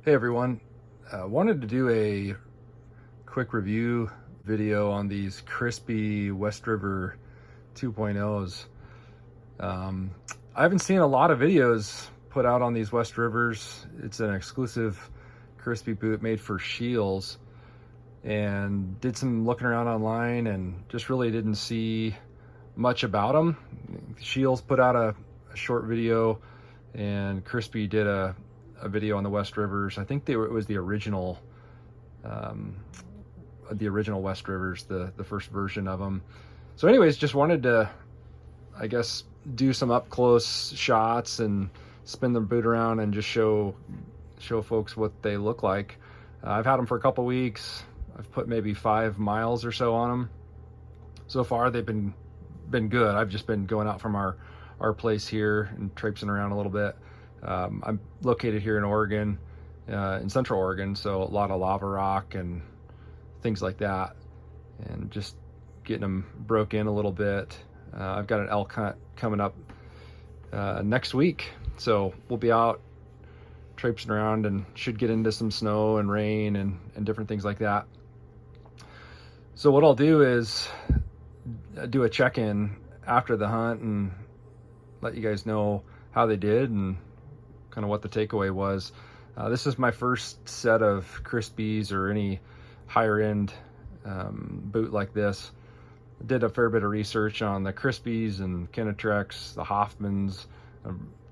Hey everyone, wanted to do a quick review video on these Crispi West River 2.0s. I haven't seen a lot of videos put out on these West Rivers. It's an exclusive Crispi boot made for Scheels, and did some looking around online and just really didn't see much about them. Scheels put out a short video, and Crispi did a video on the West Rivers. I think it was the original West Rivers, the first version of them. So anyways, just wanted to, I guess, do some up close shots and spin the boot around and just show folks what they look like. I've had them for a couple weeks. I've put maybe 5 miles or so on them. So far they've been good. I've just been going out from our place here and traipsing around a little bit. I'm located here in Oregon, in Central Oregon, so a lot of lava rock and things like that, and just getting them broke in a little bit. I've got an elk hunt coming up next week, so we'll be out traipsing around and should get into some snow and rain and different things like that. So what I'll do is do a check-in after the hunt and let you guys know how they did and kind of what the takeaway was. This is my first set of Crispis or any higher end boot like this. I did a fair bit of research on the Crispis and Kinetrex, the Hoffmans,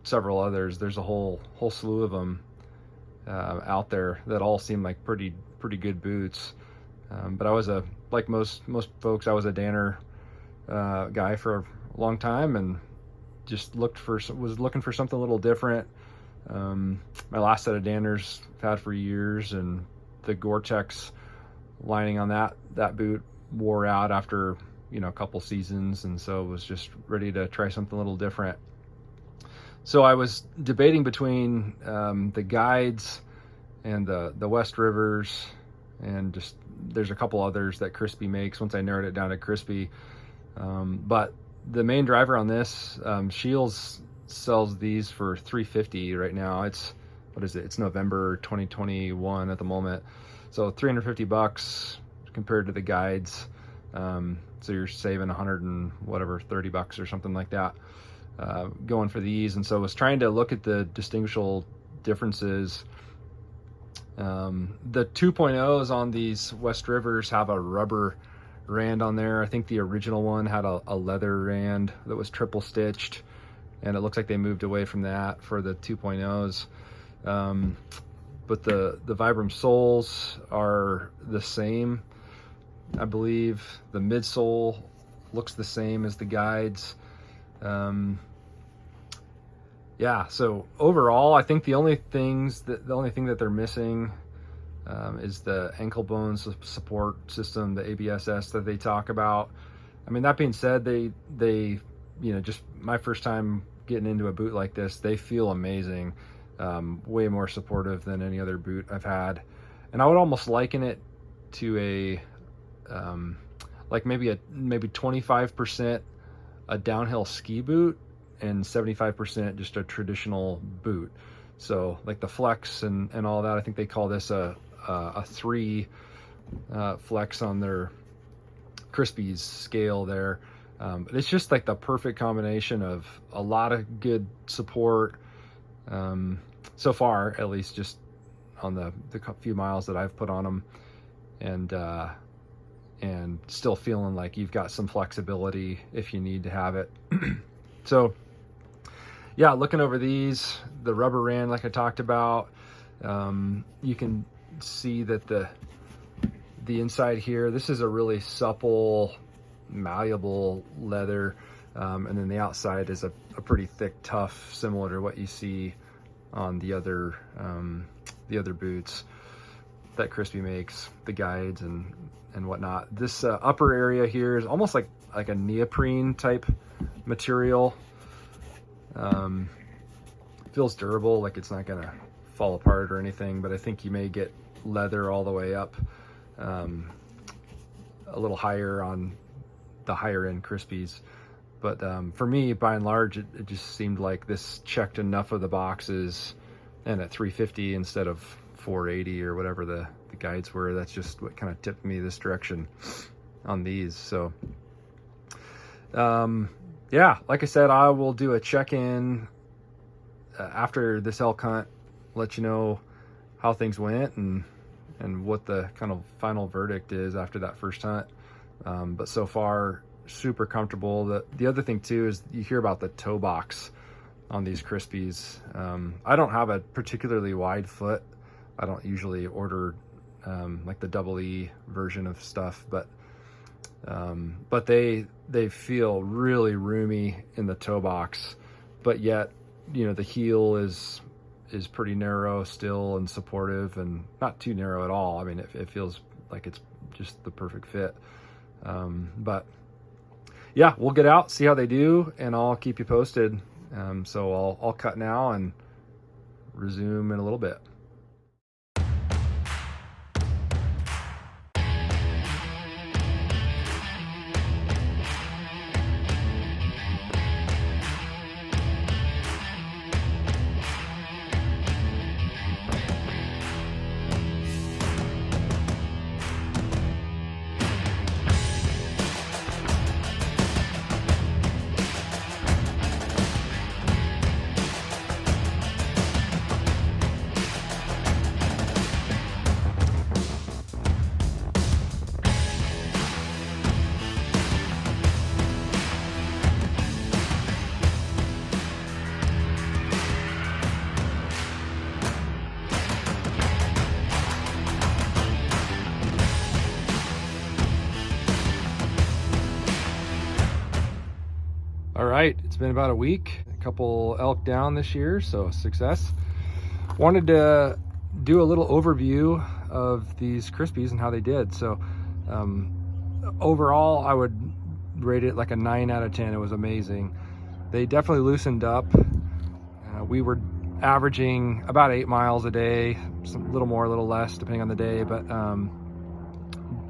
several others. There's a whole slew of them out there that all seem like pretty good boots. But I was like most folks, I was a Danner guy for a long time, and just was looking for something a little different. My last set of Danners I've had for years, and the Gore-Tex lining on that boot wore out after a couple seasons, and so was just ready to try something a little different. So I was debating between the guides and the West Rivers, and just there's a couple others that Crispi makes once I narrowed it down to Crispi. But the main driver on this, Scheels sells these for $350 right now. It's it's November 2021 at the moment, so $350 compared to the guides. So you're saving 100 and whatever, $30 or something like that, going for these. And so I was trying to look at the distinguishable differences. The 2.0s on these West Rivers have a rubber rand on there. I think the original one had a leather rand that was triple stitched, and it looks like they moved away from that for the 2.0s. But the Vibram soles are the same, I believe. The midsole looks the same as the guides. Yeah, so overall, I think the only thing that they're missing is the ankle bone support system, the ABSS that they talk about. I mean, that being said, they just my first time getting into a boot like this, they feel amazing. Way more supportive than any other boot I've had, and I would almost liken it to a like maybe 25% a downhill ski boot and 75% just a traditional boot. So like the flex and all that, I think they call this a 3 flex on their Crispi's scale there. It's just like the perfect combination of a lot of good support, so far, at least, just on the few miles that I've put on them, and still feeling like you've got some flexibility if you need to have it. So yeah, looking over these, the rubber rand, like I talked about, you can see that the inside here, this is a really supple, malleable leather, and then the outside is a pretty thick, tough, similar to what you see on the other boots that Crispi makes, the guides and whatnot. This upper area here is almost like a neoprene type material. Feels durable, like it's not gonna fall apart or anything, but I think you may get leather all the way up, a little higher on the higher end Crispis. But for me, by and large, it just seemed like this checked enough of the boxes, and at $350 instead of 480 or whatever the guides were. That's just what kind of tipped me this direction on these. So yeah, like I said, I will do a check-in after this elk hunt, let you know how things went and what the kind of final verdict is after that first hunt. But so far, super comfortable. The other thing too is you hear about the toe box on these Crispies. I don't have a particularly wide foot. I don't usually order like the double E version of stuff, but they feel really roomy in the toe box, but yet, you know, the heel is pretty narrow still and supportive, and not too narrow at all. I mean, it feels like it's just the perfect fit. But yeah, we'll get out, see how they do, and I'll keep you posted. So I'll cut now and resume in a little bit. All right, it's been about a week, a couple elk down this year, so success. Wanted to do a little overview of these Crispies and how they did. So overall, I would rate it like a 9 out of 10. It was amazing. They definitely loosened up. We were averaging about 8 miles a day, a little more, a little less, depending on the day, but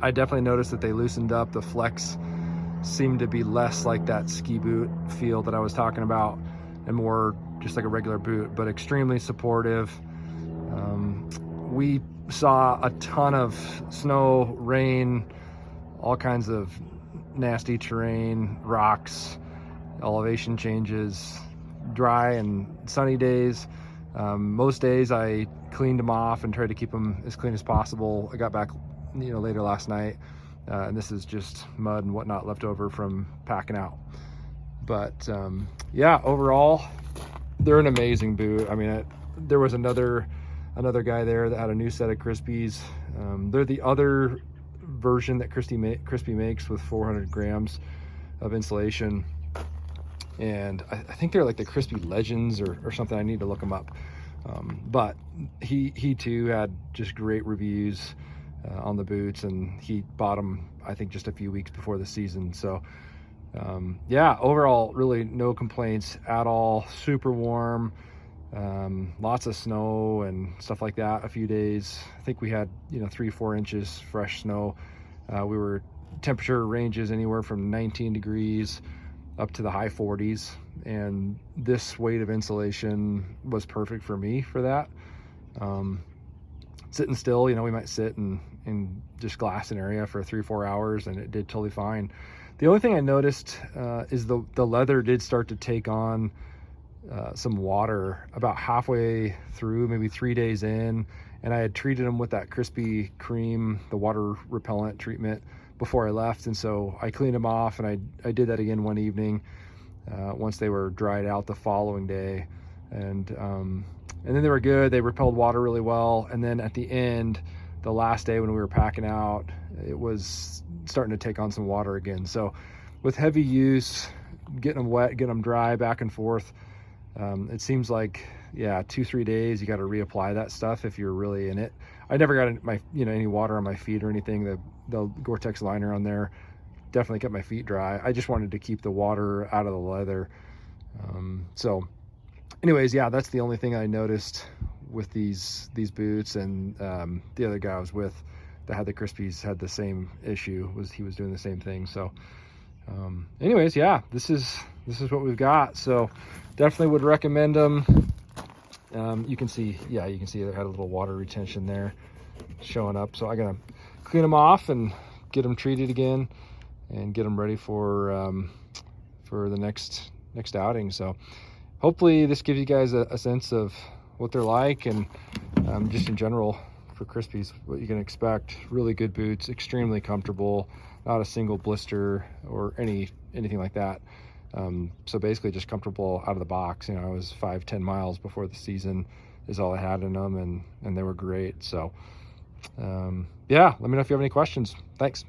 I definitely noticed that they loosened up. The flex seemed to be less like that ski boot feel that I was talking about, and more just like a regular boot, but extremely supportive. We saw a ton of snow, rain, all kinds of nasty terrain, rocks, elevation changes, dry and sunny days. Most days I cleaned them off and tried to keep them as clean as possible. I got back, you know, later last night. And this is just mud and whatnot left over from packing out. But yeah, overall, they're an amazing boot. I mean, there was another guy there that had a new set of Crispies. They're the other version that Crispi makes with 400 grams of insulation. And I think they're like the Crispi Legends or something. I need to look them up. But he too had just great reviews on the boots, and he bought them, I think, just a few weeks before the season. So yeah, overall, really no complaints at all. Super warm, lots of snow and stuff like that. A few days, I think we had, you know, 3-4 inches fresh snow. We were temperature ranges anywhere from 19 degrees up to the high 40s, and this weight of insulation was perfect for me for that. Sitting still, you know, we might sit in just glass an area for 3-4 hours, and it did totally fine. The only thing I noticed is the leather did start to take on some water about halfway through, maybe 3 days in, and I had treated them with that Crispi cream, the water repellent treatment, before I left, and so I cleaned them off, and I did that again one evening once they were dried out the following day, and then they were good. They repelled water really well, and then at the end, the last day when we were packing out, it was starting to take on some water again. So with heavy use, getting them wet, getting them dry, back and forth, it seems like, yeah, 2-3 days you got to reapply that stuff if you're really in it. I never got any water on my feet or anything. The Gore-Tex liner on there definitely kept my feet dry. I just wanted to keep the water out of the leather. So anyways, yeah, that's the only thing I noticed with these boots. And the other guy I was with that had the Crispies had the same issue. He was doing the same thing. So anyways, yeah, this is what we've got. So definitely would recommend them. You can see, yeah, you can see they had a little water retention there showing up. So I'm gonna clean them off and get them treated again and get them ready for the next outing. So hopefully this gives you guys a sense of what they're like, and just in general for Crispis, what you can expect. Really good boots, extremely comfortable, not a single blister or anything like that. So basically just comfortable out of the box. You know, I was 5-10 miles before the season is all I had in them, and they were great. So yeah, let me know if you have any questions. Thanks.